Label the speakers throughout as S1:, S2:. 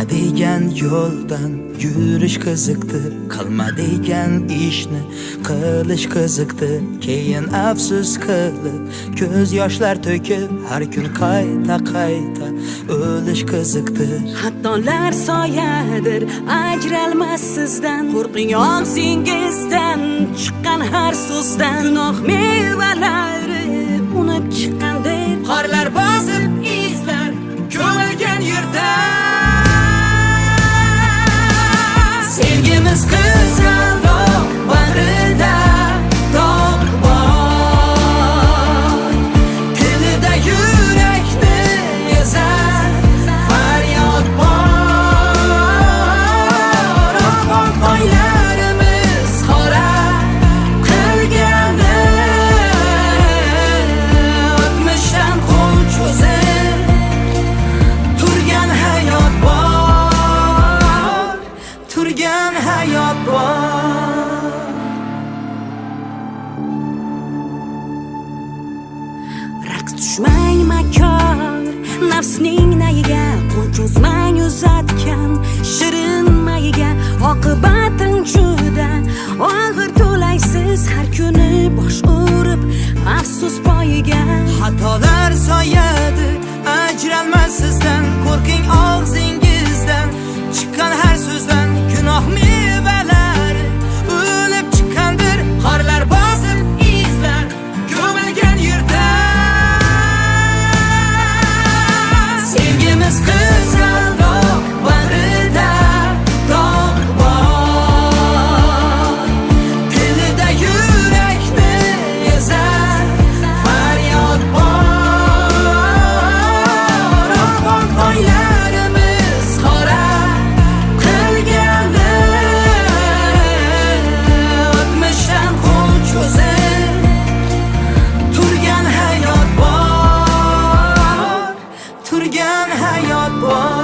S1: degan yo'ldan yurish qiziqdi, qilma degan ishni qilish qiziqdi. Keyin afsus qilib ko'z yoshlar to'kib har kun qayta o'lish qiziqdi.
S2: Xatolar soyadir, ajralmas sizdan. Qo'rqing og'zingizdan chiqqan har so'zdan. Gunoh mevalari unib chiqqandek,
S1: Qorlar bosib izlar ko'milgan yerda. Sevgimiz qizg'al dog' bag'rida, dog' bor. Tilida yurakni ezar faryod bor. Oqon poylarimiz qora qilganda, o'tmishdan qo'l cho'zib turgan hayot bor, turgan hayot bor.
S2: raqs tushmang makor, nafsning nayiga qo'l cho'zmang uzatgan shirin mayiga. Oqibatin juda og'ir to'laysiz har kuni bosh urib afsus poyiga.
S1: Xatolar soyadir, ajralmas sizdan. Qo'rqing og'zingizdan chiqqan har so'zdan. Gunoh mevalari o'lib chiqqandir, qorlar bosib izlar ko'milgan yerda. Sevgimiz qizg'al dog' bag'rida, dog' bor. Tilida yurakni ezar faryod bor. Oqon poylarimiz qora qilganda, o'tmishdan qo'l cho'zib turgan hayot bor, turgan hayot bor.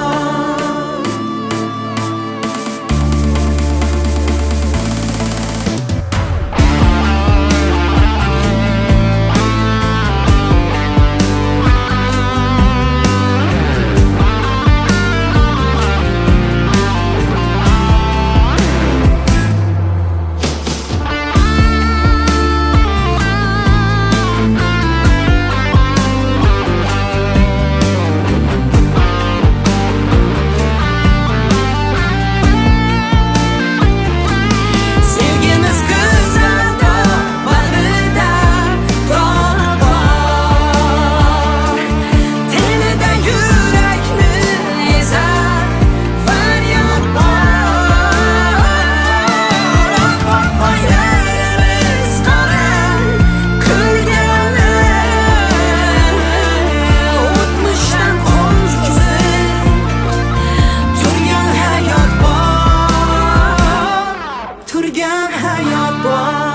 S1: Sevgimiz qizg'al dog' bag'rida, dog' bor. Tilida yurakni ezar faryod bor. Oqon poylarimiz qora qilganda, o'tmishdan qo'l cho'zib turgan hayot bor, turgan hayot bor.